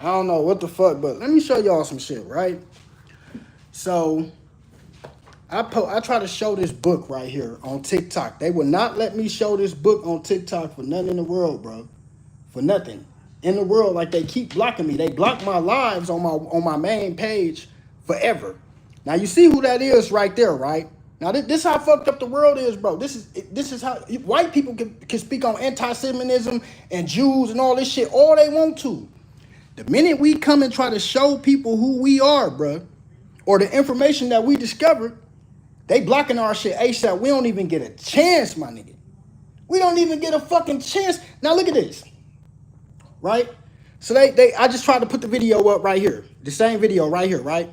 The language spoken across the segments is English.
I don't know what the fuck, but let me show y'all some shit, right? So I try to show this book right here on TikTok. They will not let me show this book on TikTok for nothing in the world, bro. For nothing in the world. Like they keep blocking me. They block my lives on my main page forever. Now you see who that is right there, right? Now this how fucked up the world is, bro. This is how white people can speak on anti-Semitism and Jews and all this shit all they want to. The minute we come and try to show people who we are, bro, or the information that we discovered, they blocking our shit ASAP. We don't even get a chance, my nigga. We don't even get a fucking chance. Now look at this, right? So I just tried to put the video up right here. The same video right here, right?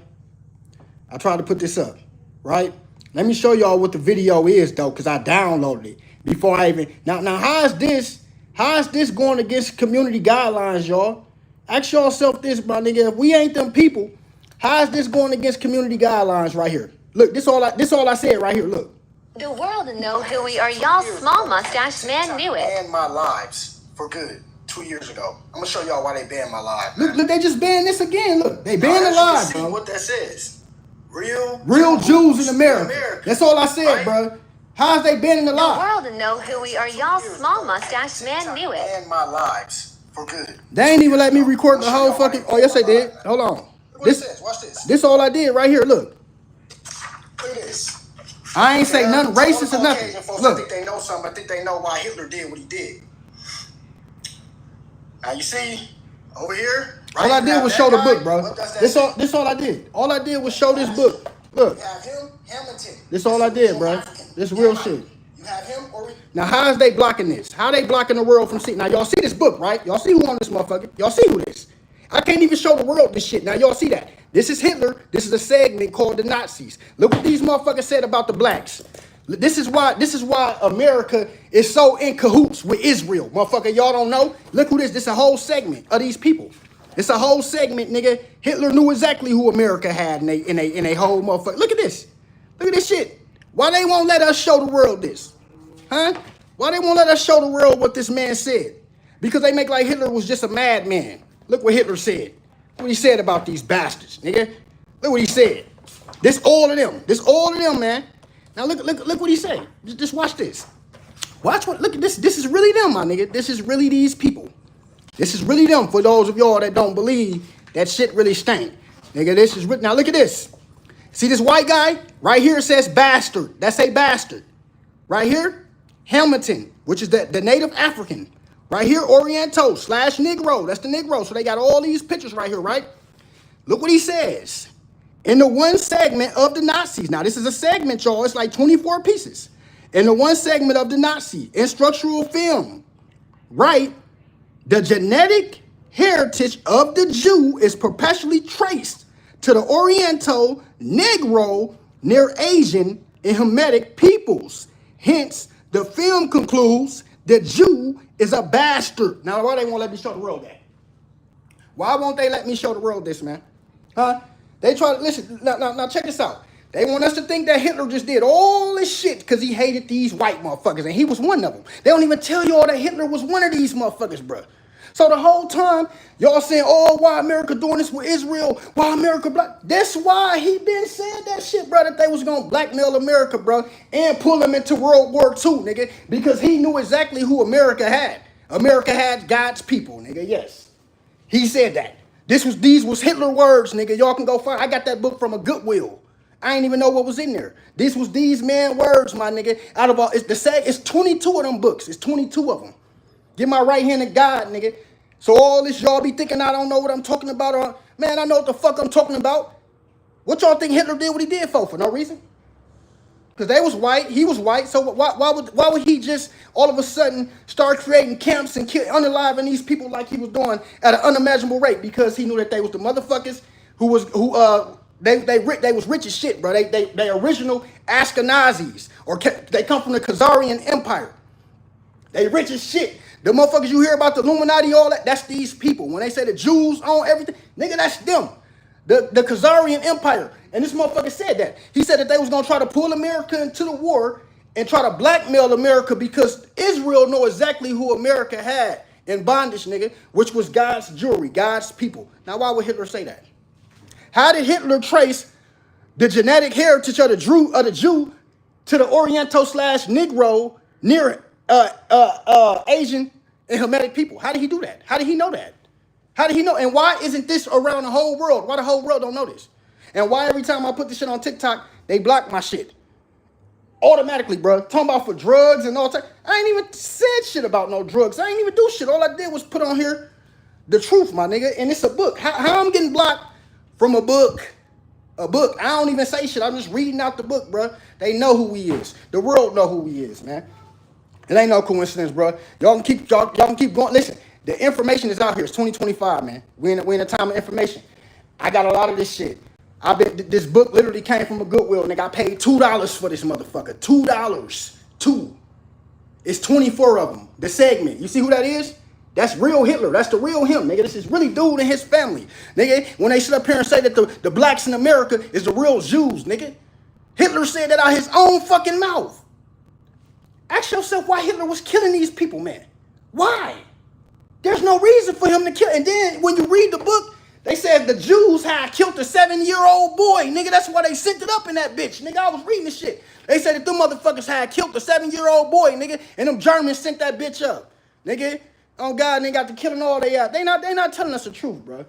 I tried to put this up, right? Let me show y'all what the video is though, because I downloaded it before I even now how is this going against community guidelines, y'all? Ask yourself this, my nigga. If we ain't them people, how is this going against community guidelines right here? Look, this all I said right here. Look. The world know who we are. Y'all small mustache man knew it. Banned my lives for good 2 years ago. I'm gonna show y'all why they banned my live. Look, they just banned this again. Look, they banned the live, bro. What that says? Real Jews in America. That's all I said, right? Bro. How's they banning the live? The world know who we are. Y'all small mustache man knew it. Banned my lives for good. They ain't even let me record the whole fucking. Oh yes, they did. Hold on. This, watch this. This all I did right here. Look. Look at this. I ain't say nothing racist or nothing. Look. I think they know something. I think they know why Hitler did what he did. Now you see over here. Right, all I did was show the book, bro. This all I did. All I did was show this book. Look. You have him, Hamilton. This all I did, bro. This real shit. You have him or now how is they blocking this? How they blocking the world from seeing? Now y'all see this book, right? Y'all see who on this motherfucker? Y'all see who this? I can't even show the world this shit. Now y'all see that. This is Hitler. This is a segment called the Nazis. Look what these motherfuckers said about the blacks. This is why America is so in cahoots with Israel. Motherfucker, y'all don't know? Look who this. This is a whole segment of these people. It's a whole segment, nigga. Hitler knew exactly who America had in a whole motherfucker. Look at this. Look at this shit. Why they won't let us show the world this? Huh? Why they won't let us show the world what this man said? Because they make like Hitler was just a madman. Look what Hitler said. What he said about these bastards, nigga. Look what he said. This all of them. This all of them, man. Now look what he said. Just watch this. Watch what. Look at this. This is really them, my nigga. This is really these people. This is really them. For those of y'all that don't believe that shit really stank, nigga. This is now. Look at this. See this white guy right here says bastard. That's a bastard. Right here, Hamilton, which is the native African. Right here, Oriental / Negro. That's the Negro. So they got all these pictures right here, right? Look what he says. In the one segment of the Nazis. Now, this is a segment, y'all. It's like 24 pieces. In the one segment of the Nazi instructional film, right? The genetic heritage of the Jew is perpetually traced to the Oriental, Negro, Near Asian, and Hamitic peoples. Hence, the film concludes the Jew is a bastard. Now, why they won't let me show the world that? Why won't they let me show the world this, man? Huh? They try to, listen, now check this out. They want us to think that Hitler just did all this shit because he hated these white motherfuckers, and he was one of them. They don't even tell y'all that Hitler was one of these motherfuckers, bro. So the whole time, y'all saying, oh, why America doing this with Israel? Why America black? That's why he been saying that shit, bro, that they was going to blackmail America, bro, and pull them into World War II, nigga, because he knew exactly who America had. America had God's people, nigga, yes. He said that. These was Hitler words, nigga. Y'all can go find. I got that book from a Goodwill. I ain't even know what was in there. This was these man words, my nigga. Out of all, it's 22 of them books. It's 22 of them. Get my right hand to God, nigga. So all this y'all be thinking I don't know what I'm talking about, or man, I know what the fuck I'm talking about. What y'all think Hitler did what he did for no reason? Because they was white, he was white, so why would he just all of a sudden start creating camps and unaliving these people like he was doing at an unimaginable rate? Because he knew that they was the motherfuckers they was rich as shit, bro. They original Ashkenazis, or they come from the Khazarian Empire. They rich as shit. The motherfuckers you hear about the Illuminati, all that, that's these people. When they say the Jews own everything, nigga, that's them. The Khazarian Empire. And this motherfucker said that. He said that they was going to try to pull America into the war and try to blackmail America because Israel know exactly who America had in bondage, nigga, which was God's jewelry, God's people. Now, why would Hitler say that? How did Hitler trace the genetic heritage of the Jew to the Oriental/Negro near Asian and Hamitic people? How did he do that? How did he know that? How did he know? And why isn't this around the whole world? Why the whole world don't know this? And why every time I put this shit on TikTok, they block my shit? Automatically, bro. Talking about for drugs and all that. I ain't even said shit about no drugs. I ain't even do shit. All I did was put on here the truth, my nigga. And it's a book. How I'm getting blocked from a book? A book. I don't even say shit. I'm just reading out the book, bro. They know who he is. The world know who he is, man. It ain't no coincidence, bro. Y'all can keep going. Listen, the information is out here. It's 2025, man. We in a time of information. I got a lot of this shit. I bet this book literally came from a Goodwill, nigga. I paid $2 for this motherfucker. $2. Two. It's 24 of them. The segment. You see who that is? That's real Hitler. That's the real him, nigga. This is really dude and his family. Nigga, when they sit up here and say that the blacks in America is the real Jews, nigga. Hitler said that out his own fucking mouth. Ask yourself why Hitler was killing these people, man. Why? There's no reason for him to kill. And then when you read the book, they said the Jews had killed a 7-year-old boy. Nigga, that's why they sent it up in that bitch. Nigga, I was reading this shit. They said that them motherfuckers had killed a 7-year-old boy, nigga, and them Germans sent that bitch up. Nigga, oh God, they got to killing all they out. They not telling us the truth, bro.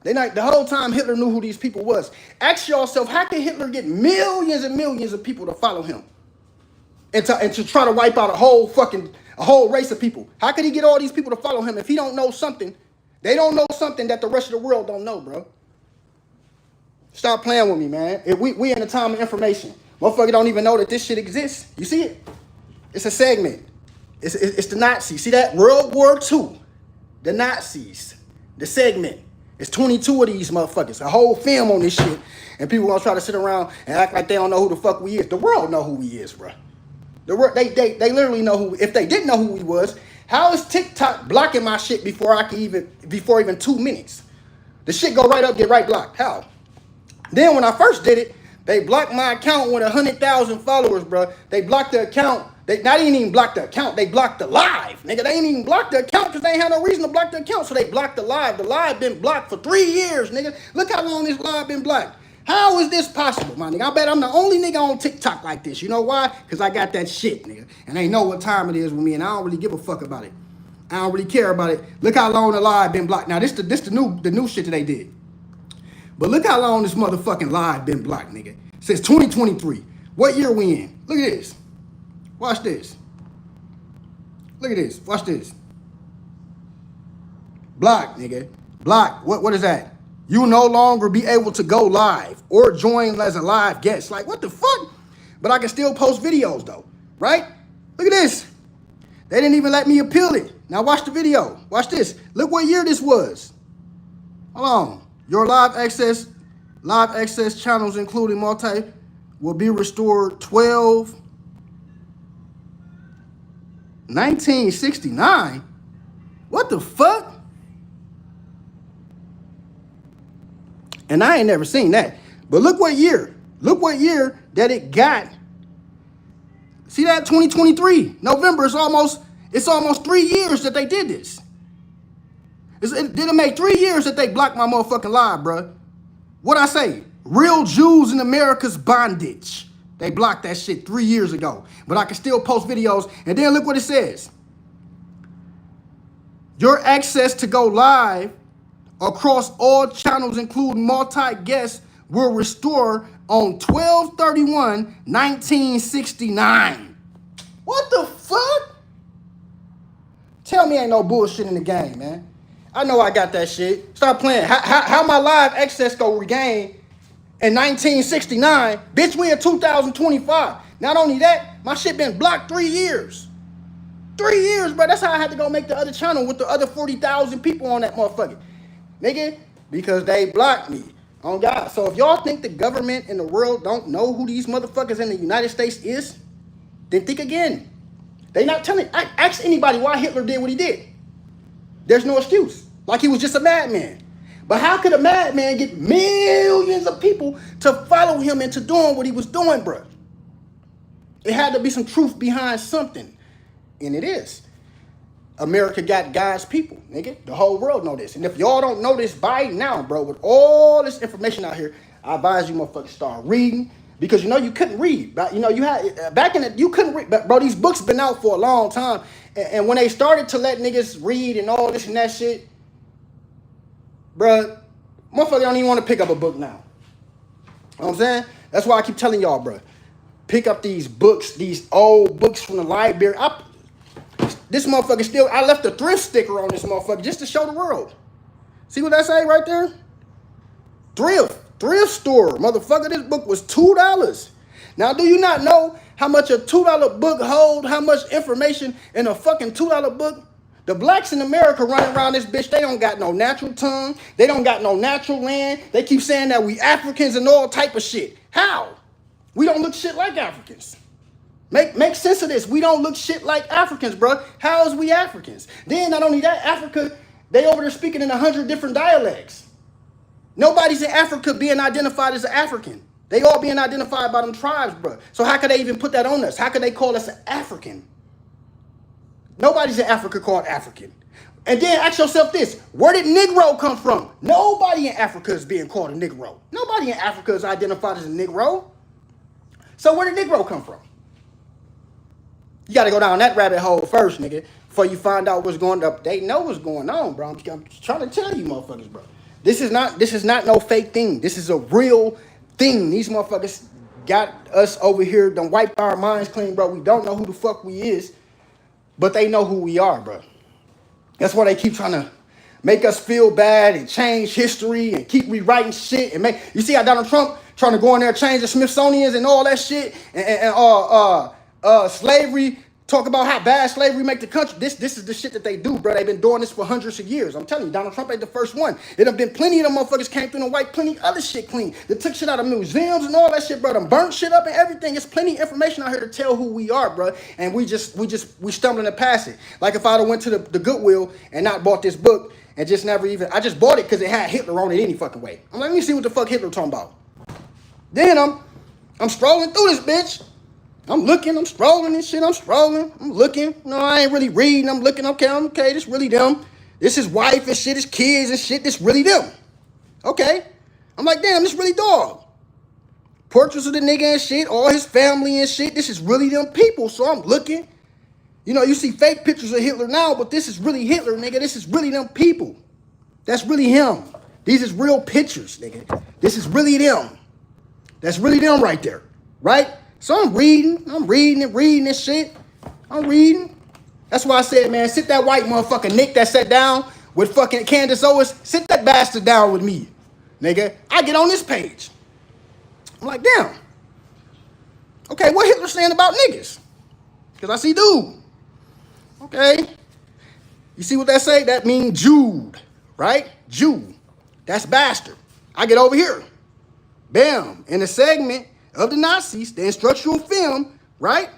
The whole time Hitler knew who these people was. Ask yourself, how can Hitler get millions and millions of people to follow him? And to try to wipe out a whole race of people. How could he get all these people to follow him if he don't know something? They don't know something that the rest of the world don't know, bro. Stop playing with me, man. We in a time of information. Motherfucker don't even know that this shit exists. You see it? It's a segment. It's the Nazis. See that? World War II. The Nazis. The segment. It's 22 of these motherfuckers. A whole film on this shit. And people gonna try to sit around and act like they don't know who the fuck we is. The world know who we is, bro. The world, they literally know who. If they didn't know who we was, how is TikTok blocking my shit before even 2 minutes? The shit go right up, get right blocked. How? Then when I first did it, they blocked my account with 100,000 followers, bro. They blocked the account. They didn't even block the account. They blocked the live, nigga. They ain't even blocked the account because they ain't had no reason to block the account. So they blocked the live. The live been blocked for 3 years, nigga. Look how long this live been blocked. How is this possible, my nigga? I bet I'm the only nigga on TikTok like this. You know why? Because I got that shit, nigga. And they know what time it is with me, and I don't really give a fuck about it. I don't really care about it. Look how long the live been blocked. Now, this the new shit that they did. But look how long this motherfucking live been blocked, nigga. Since 2023. What year we in? Look at this. Watch this. Look at this. Watch this. Block, nigga. Block. What is that? You will no longer be able to go live or join as a live guest. Like, what the fuck? But I can still post videos, though. Right? Look at this. They didn't even let me appeal it. Now watch the video. Watch this. Look what year this was. Hold on. Your live access channels, including multi, will be restored 1969. What the fuck? And I ain't never seen that. But look what year. Look what year that it got. See that? 2023. November. It's almost 3 years that they did this. It didn't make 3 years that they blocked my motherfucking live, bro. What I say? Real Jews in America's bondage. They blocked that shit 3 years ago. But I can still post videos. And then look what it says. Your access to go live across all channels, including multi-guests, will restore on 12/31/1969. What the fuck? Tell me ain't no bullshit in the game, man. I know I got that shit. Stop playing. How my live access go regain in 1969? Bitch, we in 2025. Not only that, my shit been blocked 3 years. 3 years, bro. That's how I had to go make the other channel with the other 40,000 people on that motherfucker. Nigga, because they blocked me. On God. So if y'all think the government in the world don't know who these motherfuckers in the United States is, then think again. They not telling. Ask anybody why Hitler did what he did. There's no excuse. Like he was just a madman. But how could a madman get millions of people to follow him into doing what he was doing, bro? It had to be some truth behind something. And it is. America got God's people, nigga. The whole world know this. And if y'all don't know this by now, bro, with all this information out here, I advise you motherfuckers start reading. Because you know you couldn't read. But you know, you had back in the you couldn't read. But bro, these books been out for a long time. And when they started to let niggas read and all this and that shit, bro, motherfucker don't even want to pick up a book now. You know what I'm saying? That's why I keep telling y'all, bro. Pick up these books, these old books from the library. This motherfucker still, I left a thrift sticker on this motherfucker just to show the world. See what I say right there? Thrift store, motherfucker. This book was $2. Now, do you not know how much a $2 book hold? How much information in a fucking $2 book? The blacks in America running around this bitch, they don't got no natural tongue. They don't got no natural land. They keep saying that we Africans and all type of shit. How? We don't look shit like Africans. Make sense of this. We don't look shit like Africans, bro. How is we Africans? Then not only that, Africa, they over there speaking in 100 different dialects. Nobody's in Africa being identified as an African. They all being identified by them tribes, bro. So how could they even put that on us? How could they call us an African? Nobody's in Africa called African. And then ask yourself this, where did Negro come from? Nobody in Africa is being called a Negro. Nobody in Africa is identified as a Negro. So where did Negro come from? You got to go down that rabbit hole first, nigga, before you find out what's going on. They know what's going on, bro. I'm trying to tell you, motherfuckers, bro. This is not no fake thing. This is a real thing. These motherfuckers got us over here, done wiped our minds clean, bro. We don't know who the fuck we is, but they know who we are, bro. That's why they keep trying to make us feel bad and change history and keep rewriting shit and make. You see how Donald Trump trying to go in there and change the Smithsonian's and all that shit and slavery. Talk about how bad slavery make the country. This is the shit that they do, bro. They've been doing this for hundreds of years. I'm telling you, Donald Trump ain't the first one. It have been plenty of them motherfuckers came through and wiped plenty other shit clean. They took shit out of museums and all that shit, bro. Them burnt shit up and everything. It's plenty of information out here to tell who we are, bro. And we stumbling to pass it. Like if I'd have went to the Goodwill and not bought this book and just never even, I just bought it because it had Hitler on it any fucking way. I'm like, let me see what the fuck Hitler talking about. Then I'm strolling through this bitch. I'm looking, I'm strolling and shit, I'm looking. No, I ain't really reading, I'm looking, okay, this really them. This is wife and shit, his kids and shit, this really them. Okay. I'm like, damn, this really dog. Portraits of the nigga and shit, all his family and shit, this is really them people. So I'm looking. You know, you see fake pictures of Hitler now, but this is really Hitler, nigga. This is really them people. That's really him. These is real pictures, nigga. This is really them. That's really them right there, right? So I'm reading this shit. I'm reading. That's why I said, man, sit that white motherfucker Nick that sat down with fucking Candace Owens, sit that bastard down with me, nigga. I get on this page. I'm like, damn. Okay, what Hitler saying about niggas? Because I see dude. Okay. You see what that say? That means Jude, right? Jew. That's bastard. I get over here. Bam. In a segment of the Nazis, the instructional film, right?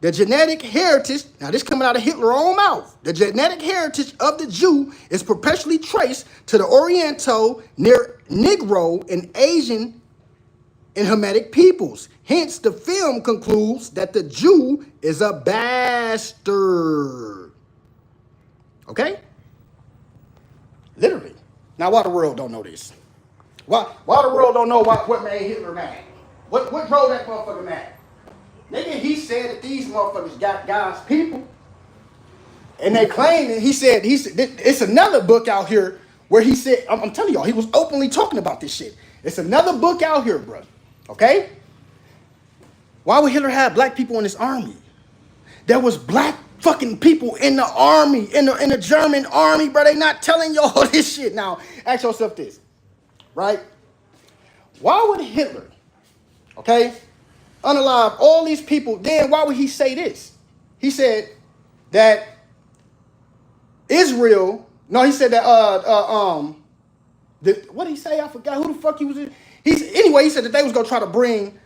The genetic heritage, now this coming out of Hitler's own mouth. The genetic heritage of the Jew is perpetually traced to the Oriental, near Negro, and Asian and Hamitic peoples. Hence, the film concludes that the Jew is a bastard. Okay? Literally. Now, why the world don't know this? Why the world don't know what made Hitler mad? What drove that motherfucker mad? Nigga, he said that these motherfuckers got God's people. And they claim that he said, it's another book out here where he said, I'm telling y'all, he was openly talking about this shit. It's another book out here, bro. Okay? Why would Hitler have black people in his army? There was black fucking people in the army, in the German army, bro. They not telling y'all this shit. Now, ask yourself this, right? Why would Hitler, okay, unalive all these people? Then why would he say this? He said that Israel, no, he said that what did he say? I forgot who the fuck he was. Anyway, he said that they was gonna try to bring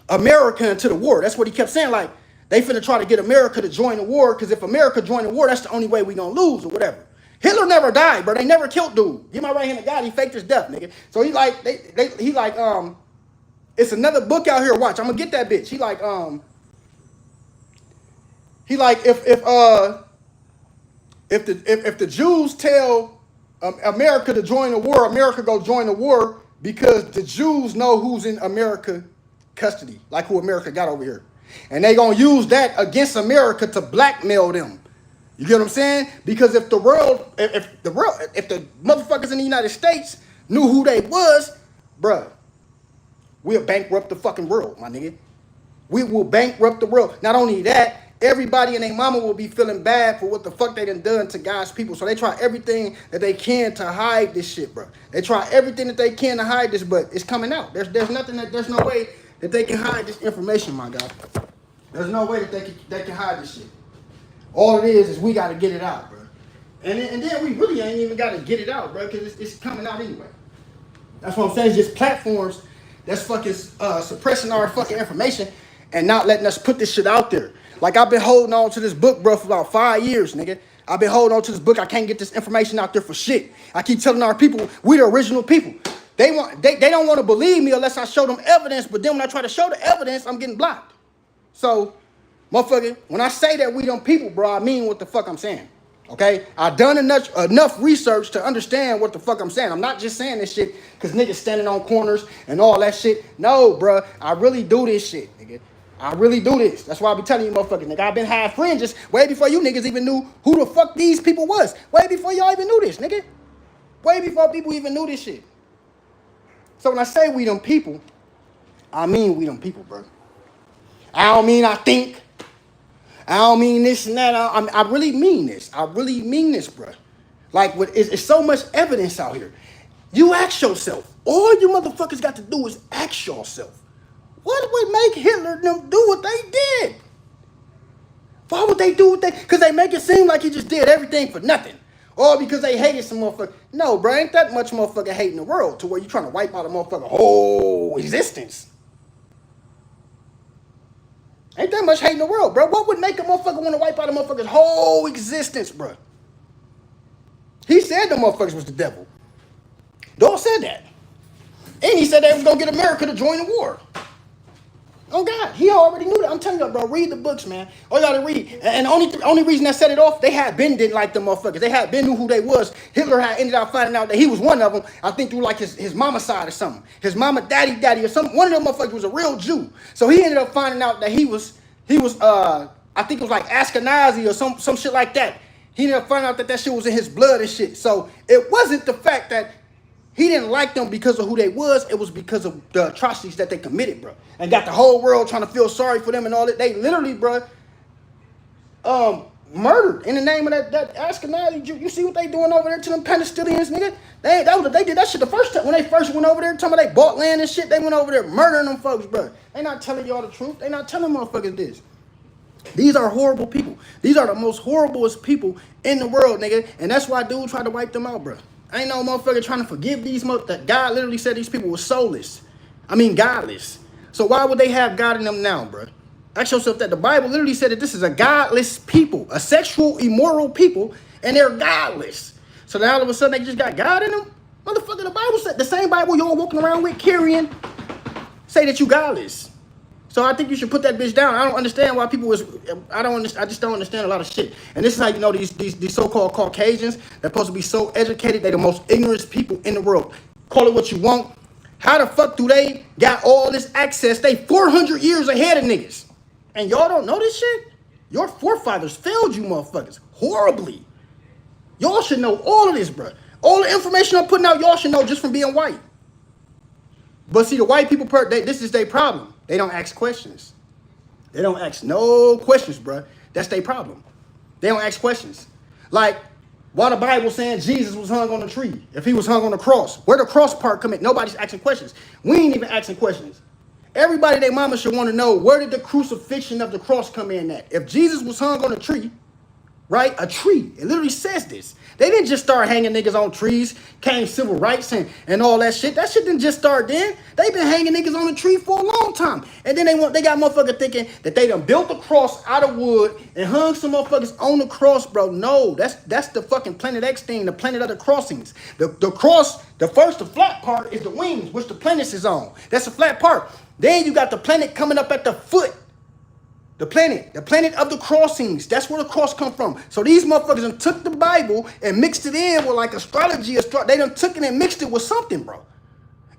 America into the war. That's what he kept saying. Like they finna try to get America to join the war, because if America join the war, that's the only way we gonna lose or whatever. Hitler never died, bro. They never killed dude. Get my right-handed guy. He faked his death, nigga. So he like it's another book out here. Watch, I'm gonna get that bitch. He like He like if the Jews tell America to join the war, America go join the war because the Jews know who's in America custody, like who America got over here, and they gonna use that against America to blackmail them. You get what I'm saying? Because if the motherfuckers in the United States knew who they was, bruh, we'll bankrupt the fucking world, my nigga. We will bankrupt the world. Not only that, everybody and their mama will be feeling bad for what the fuck they done to God's people. So they try everything that they can to hide this shit, bro. They try everything that they can to hide this, but it's coming out. There's no way that they can hide this information, my God. There's no way that they can hide this shit. All it is we got to get it out, bro. And then we really ain't even got to get it out, bro, because it's coming out anyway. That's what I'm saying. It's just platforms that's fucking suppressing our fucking information and not letting us put this shit out there. Like, I've been holding on to this book, bro, for about 5 years, nigga. I've been holding on to this book. I can't get this information out there for shit. I keep telling our people, we the original people. They don't want to believe me unless I show them evidence, but then when I try to show the evidence, I'm getting blocked. So, motherfucker, when I say that we them people, bro, I mean what the fuck I'm saying. Okay? I've done enough research to understand what the fuck I'm saying. I'm not just saying this shit because niggas standing on corners and all that shit. No, bro, I really do this shit, nigga. I really do this. That's why I be telling you motherfuckers, nigga, I've been high fringes way before you niggas even knew who the fuck these people was. Way before y'all even knew this, nigga. Way before people even knew this shit. So when I say we them people, I mean we them people, bro. I don't mean I think. I don't mean this and that. I really mean this. I really mean this, bro. Like, it's so much evidence out here. You ask yourself. All you motherfuckers got to do is ask yourself. What would make Hitler and them do what they did? Why would they do what they... Because they make it seem like he just did everything for nothing. Or because they hated some motherfucker. No, bro, ain't that much motherfucker hate in the world to where you trying to wipe out a motherfucker whole existence. Ain't that much hate in the world, bro. What would make a motherfucker want to wipe out a motherfucker's whole existence, bro? He said the motherfuckers was the devil. Dawg said that. And he said they was going to get America to join the war. Oh, God. He already knew that. I'm telling you, bro, read the books, man. All you got to read. And the only reason that set it off, they had been didn't like them motherfuckers. They had been knew who they was. Hitler had ended up finding out that he was one of them, I think through like his mama's side or something. His mama, daddy or something. One of them motherfuckers was a real Jew. So he ended up finding out that he was I think it was like Ashkenazi or some shit like that. He ended up finding out that shit was in his blood and shit. So it wasn't the fact that he didn't like them because of who they was. It was because of the atrocities that they committed, bro. And got the whole world trying to feel sorry for them and all that. They literally, bro, murdered in the name of that Ashkenazi Jew. You see what they doing over there to them Palestinians, nigga? They did that shit the first time. When they first went over there, talking about they bought land and shit, they went over there murdering them folks, bro. They not telling y'all the truth. They not telling motherfuckers this. These are horrible people. These are the most horriblest people in the world, nigga. And that's why dude tried to wipe them out, bro. Ain't no motherfucker trying to forgive these that God literally said these people were soulless. I mean, godless. So why would they have God in them now, bro? Ask yourself that. The Bible literally said that this is a godless people, a sexual, immoral people, and they're godless. So now all of a sudden they just got God in them? Motherfucker, the Bible said, the same Bible y'all walking around with, carrying, say that you godless. So I think you should put that bitch down. I don't understand why people I just don't understand a lot of shit. And this is how you know these so-called Caucasians, they're supposed to be so educated, they're the most ignorant people in the world. Call it what you want. How the fuck do they got all this access? They 400 years ahead of niggas. And y'all don't know this shit? Your forefathers failed you motherfuckers horribly. Y'all should know all of this, bro. All the information I'm putting out, y'all should know just from being white. But see, the white people, this is their problem. They don't ask questions. They don't ask no questions, bro. That's their problem. They don't ask questions. Like, why the Bible saying Jesus was hung on a tree? If he was hung on a cross, where the cross part come in? Nobody's asking questions. We ain't even asking questions. Everybody, their mama should want to know, where did the crucifixion of the cross come in at? If Jesus was hung on a tree, right? A tree. It literally says this. They didn't just start hanging niggas on trees, came civil rights and all that shit. That shit didn't just start then. They been hanging niggas on a tree for a long time. And then they got motherfuckers thinking that they done built a cross out of wood and hung some motherfuckers on the cross, bro. No, that's the fucking Planet X thing, the planet of the crossings. The cross, the flat part is the wings, which the planet is on. That's the flat part. Then you got the planet coming up at the foot The planet of the crossings. That's where the cross come from. So these motherfuckers done took the Bible and mixed it in with like astrology. They done took it and mixed it with something, bro.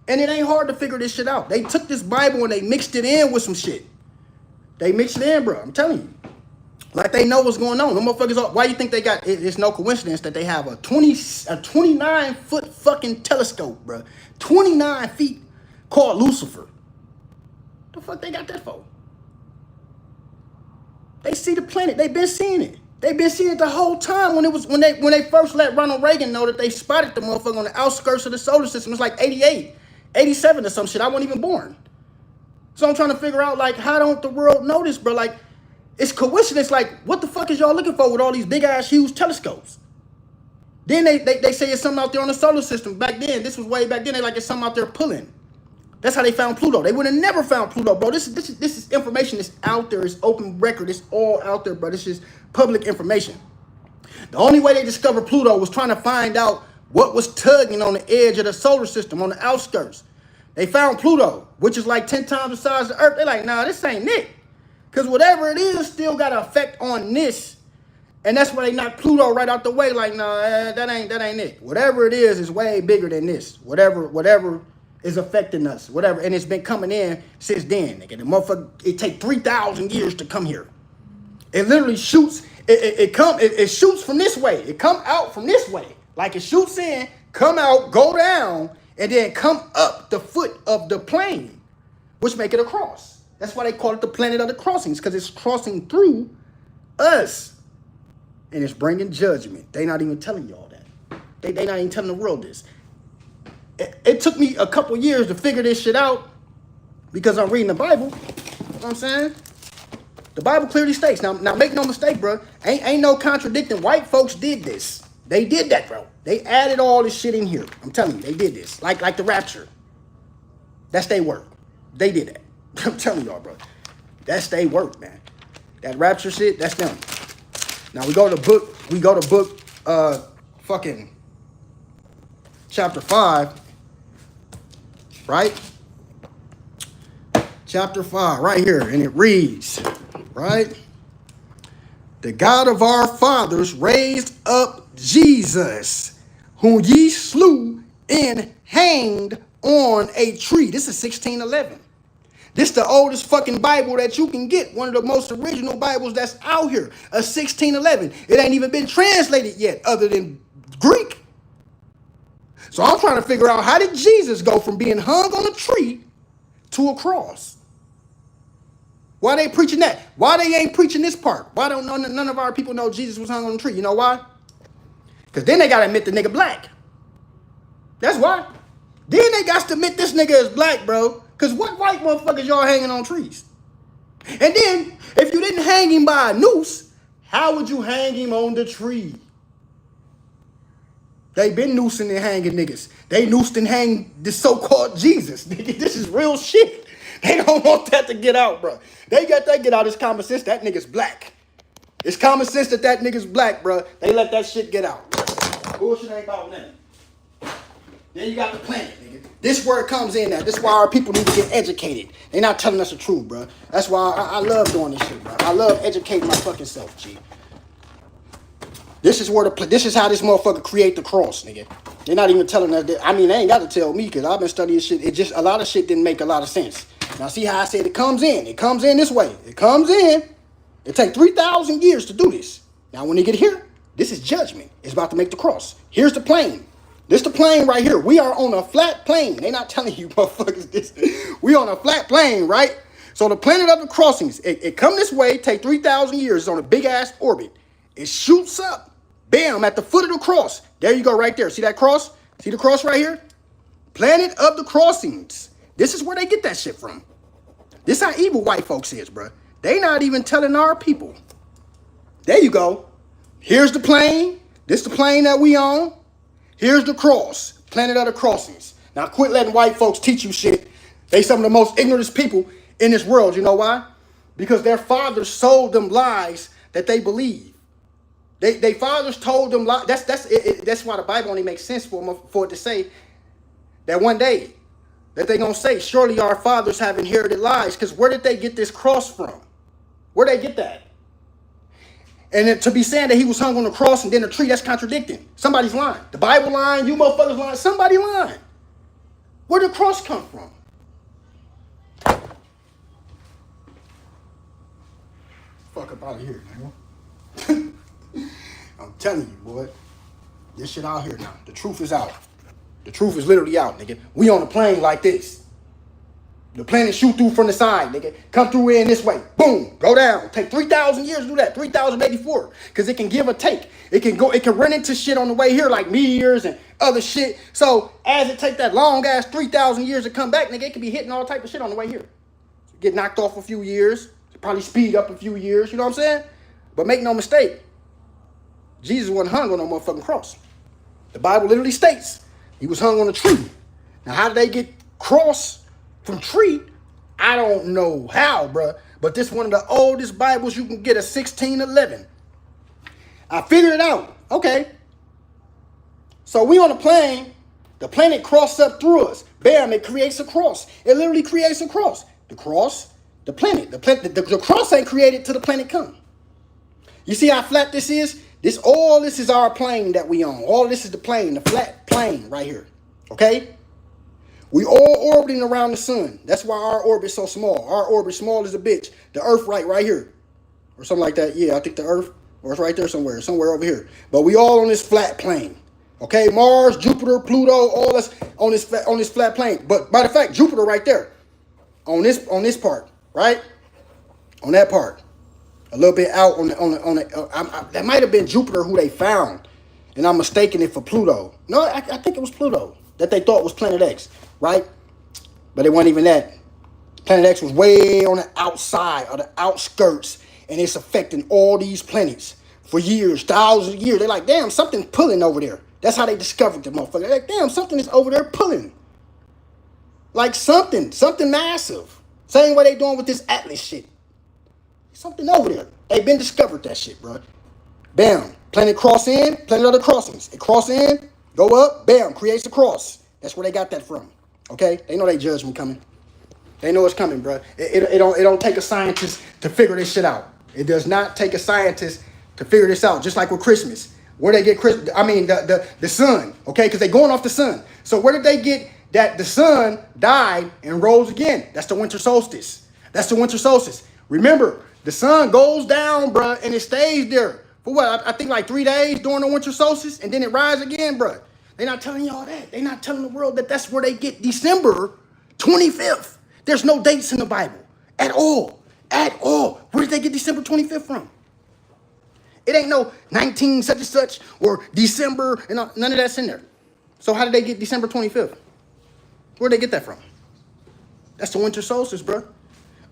And it ain't hard to figure this shit out. They took this Bible and they mixed it in with some shit. They mixed it in, bro. I'm telling you. Like they know what's going on. The motherfuckers, why you think they got, it's no coincidence that they have a 29-foot fucking telescope, bro. 29 feet called Lucifer. The fuck they got that for? They see the planet. They've been seeing it. They've been seeing it the whole time when they first let Ronald Reagan know that they spotted the motherfucker on the outskirts of the solar system. It's like 88, 87 or some shit. I wasn't even born. So I'm trying to figure out, like, how don't the world know this, bro? Like, it's coincidence. Like, what the fuck is y'all looking for with all these big-ass, huge telescopes? Then they say it's something out there on the solar system. Back then, this was way back then. They like it's something out there pulling. That's how they found Pluto. They would have never found Pluto, bro. This is information that's out there. It's open record. It's all out there, bro. This is public information. The only way they discovered Pluto was trying to find out what was tugging on the edge of the solar system, on the outskirts. They found Pluto, which is like 10 times the size of the Earth. They're like, nah, this ain't it. Because whatever it is still got an effect on this. And that's why they knocked Pluto right out the way. Like, nah, that ain't it. Whatever it is way bigger than this. Whatever is affecting us. Whatever. And it's been coming in since then. Nigga. The motherfucker, it take 3,000 years to come here. It literally shoots. It shoots from this way. It come out from this way. Like it shoots in, come out, go down, and then come up the foot of the plane, which make it a cross. That's why they call it the planet of the crossings, because it's crossing through us. And it's bringing judgment. They not even telling y'all that. They not even telling the world this. It took me a couple years to figure this shit out because I'm reading the Bible. You know what I'm saying? The Bible clearly states. Now make no mistake, bro. Ain't no contradicting. White folks did this. They did that, bro. They added all this shit in here. I'm telling you, they did this. Like the rapture. That's their work. They did that. I'm telling y'all, bro. That's their work, man. That rapture shit, that's them. Now we go to book fucking chapter 5. Right? Chapter 5, right here, and it reads, right? The God of our fathers raised up Jesus, whom ye slew and hanged on a tree. This is 1611. This is the oldest fucking Bible that you can get. One of the most original Bibles that's out here. A 1611. It ain't even been translated yet other than Greek. So I'm trying to figure out, how did Jesus go from being hung on a tree to a cross? Why they preaching that? Why they ain't preaching this part? Why don't none of our people know Jesus was hung on a tree? You know why? Because then they got to admit the nigga black. That's why. Then they got to admit this nigga is black, bro. Because what white motherfuckers y'all hanging on trees? And then, if you didn't hang him by a noose, how would you hang him on the tree? They been noosing and hanging niggas. They noosed and hang the so-called Jesus. This is real shit. They don't want that to get out, bro. They got that get out. It's common sense. That nigga's black. It's common sense that nigga's black, bro. They let that shit get out. Bullshit ain't about nothing. Then you got the planet, nigga. This is where it comes in at. This is why our people need to get educated. They not telling us the truth, bro. That's why I love doing this shit, bro. I love educating my fucking self, G. This is how this motherfucker create the cross, nigga. They're not even telling us that. I mean, they ain't got to tell me, because I've been studying shit. It just, a lot of shit didn't make a lot of sense. Now, see how I said it comes in? It comes in this way. It comes in. It takes 3,000 years to do this. Now, when they get here, this is judgment. It's about to make the cross. Here's the plane. This the plane right here. We are on a flat plane. They not telling you motherfuckers this. We on a flat plane, right? So the planet of the crossings, it come this way, take 3,000 years. It's on a big-ass orbit. It shoots up. Bam, at the foot of the cross. There you go right there. See that cross? See the cross right here? Planet of the crossings. This is where they get that shit from. This how evil white folks is, bro. They not even telling our people. There you go. Here's the plane. This the plane that we on. Here's the cross. Planet of the crossings. Now quit letting white folks teach you shit. They some of the most ignorant people in this world. You know why? Because their fathers sold them lies that they believe. They fathers told them lies. That's why the Bible only makes sense for it to say that one day that they're going to say, surely our fathers have inherited lies. Because where did they get this cross from? Where'd they get that? And then to be saying that he was hung on the cross and then a tree, that's contradicting. Somebody's lying. The Bible lying, you motherfuckers lying, somebody lying. Where did the cross come from? Fuck up out of here, man. I'm telling you, boy. This shit out here now. The truth is out. The truth is literally out, nigga. We on a plane like this. The planet shoot through from the side, nigga. Come through in this way. Boom. Go down. Take 3,000 years to do that. 3,084. Because it can give or take. It can run into shit on the way here like meteors and other shit. So as it take that long ass 3,000 years to come back, nigga, it can be hitting all type of shit on the way here. Get knocked off a few years. Probably speed up a few years. You know what I'm saying? But make no mistake. Jesus wasn't hung on no motherfucking cross. The Bible literally states he was hung on a tree. Now, how did they get cross from tree? I don't know how, bruh. But this one of the oldest Bibles you can get, a 1611. I figured it out. Okay. So we on a plane. The planet crossed up through us. Bam, it creates a cross. It literally creates a cross. The cross, the planet. The cross ain't created till the planet come. You see how flat this is? All this is our plane that we on. All this is the plane, the flat plane right here. Okay? We all orbiting around the sun. That's why our orbit's so small. Our orbit's small as a bitch. The Earth right here. Or something like that. Yeah, I think the Earth, or it's right there somewhere over here. But we all on this flat plane. Okay? Mars, Jupiter, Pluto, all this on this flat plane. But by the fact, Jupiter right there. On this part, right? On that part. A little bit out on the that might have been Jupiter who they found, and I'm mistaking it for Pluto. No, I think it was Pluto that they thought was Planet X, right? But it wasn't even that. Planet X was way on the outside or the outskirts, and it's affecting all these planets for years, thousands of years. They're like, damn, something's pulling over there. That's how they discovered the motherfucker. They're like, damn, something is over there pulling. Like something massive. Same way they doing with this Atlas shit. Something over there. They been discovered that shit, bro. Bam. Planet cross in, planet other crossings. It cross in, go up, bam, creates a cross. That's where they got that from. Okay? They know they judgment coming. They know it's coming, bro. It don't take a scientist to figure this shit out. It does not take a scientist to figure this out. Just like with Christmas. Where they get Christmas, I mean the sun, okay? Because they going off the sun. So where did they get that the sun died and rose again? That's the winter solstice. That's the winter solstice. Remember, the sun goes down, bruh, and it stays there for what? I think like 3 days during the winter solstice, and then it rises again, bruh. They're not telling y'all that. They're not telling the world that that's where they get December 25th. There's no dates in the Bible at all. At all. Where did they get December 25th from? It ain't no 19 such and such or December, and none of that's in there. So how did they get December 25th? Where'd they get that from? That's the winter solstice, bruh.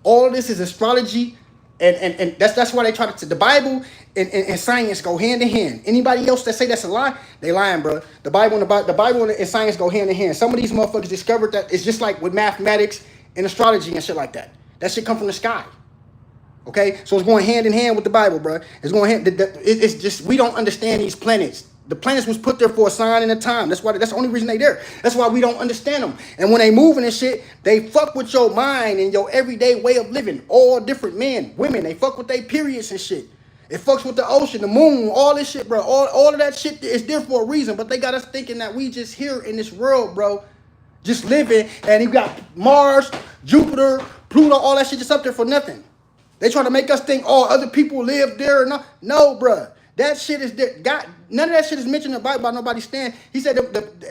All of this is astrology. And that's why they try to. The Bible and science go hand in hand. Anybody else that say that's a lie, they lying, bro. The Bible and science go hand in hand. Some of these motherfuckers discovered that it's just like with mathematics and astrology and shit like that. That shit come from the sky. Okay, so it's going hand in hand with the Bible, bro. It's going hand. It's just we don't understand these planets. The planets was put there for a sign and a time. That's the only reason they there. That's why we don't understand them. And when they moving and shit, they fuck with your mind and your everyday way of living. All different men, women, they fuck with their periods and shit. It fucks with the ocean, the moon, all this shit, bro. All of that shit is there for a reason. But they got us thinking that we just here in this world, bro, just living. And you got Mars, Jupiter, Pluto, all that shit just up there for nothing. They try to make us think, oh, other people live there or not. No, bro. That shit is there. God, none of that shit is mentioned in the Bible by nobody stand. He said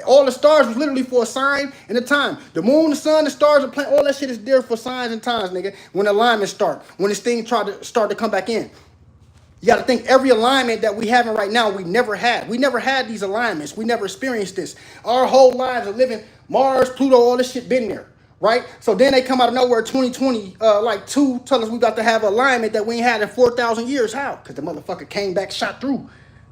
all the stars was literally for a sign and a time. The moon, the sun, the stars, the planet, all that shit is there for signs and times, nigga. When alignments start, when this thing start to come back in. You got to think every alignment that we having right now, we never had. We never had these alignments. We never experienced this. Our whole lives of living, Mars, Pluto, all this shit been there. Right? So then they come out of nowhere, 2020, tell us we got to have alignment that we ain't had in 4,000 years. How? Because the motherfucker came back, shot through,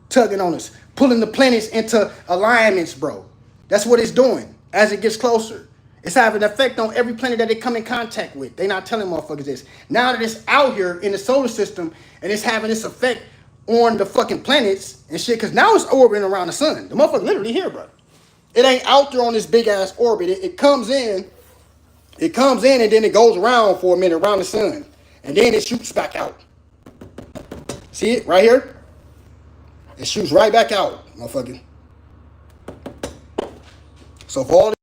tugging on us, pulling the planets into alignments, bro. That's what it's doing as it gets closer. It's having an effect on every planet that they come in contact with. They not telling motherfuckers this. Now that it's out here in the solar system and it's having this effect on the fucking planets and shit, because now it's orbiting around the sun. The motherfucker literally here, bro. It ain't out there on this big ass orbit. It comes in. It comes in and then it goes around for a minute around the sun. And then it shoots back out. See it right here? It shoots right back out, motherfucker. So for all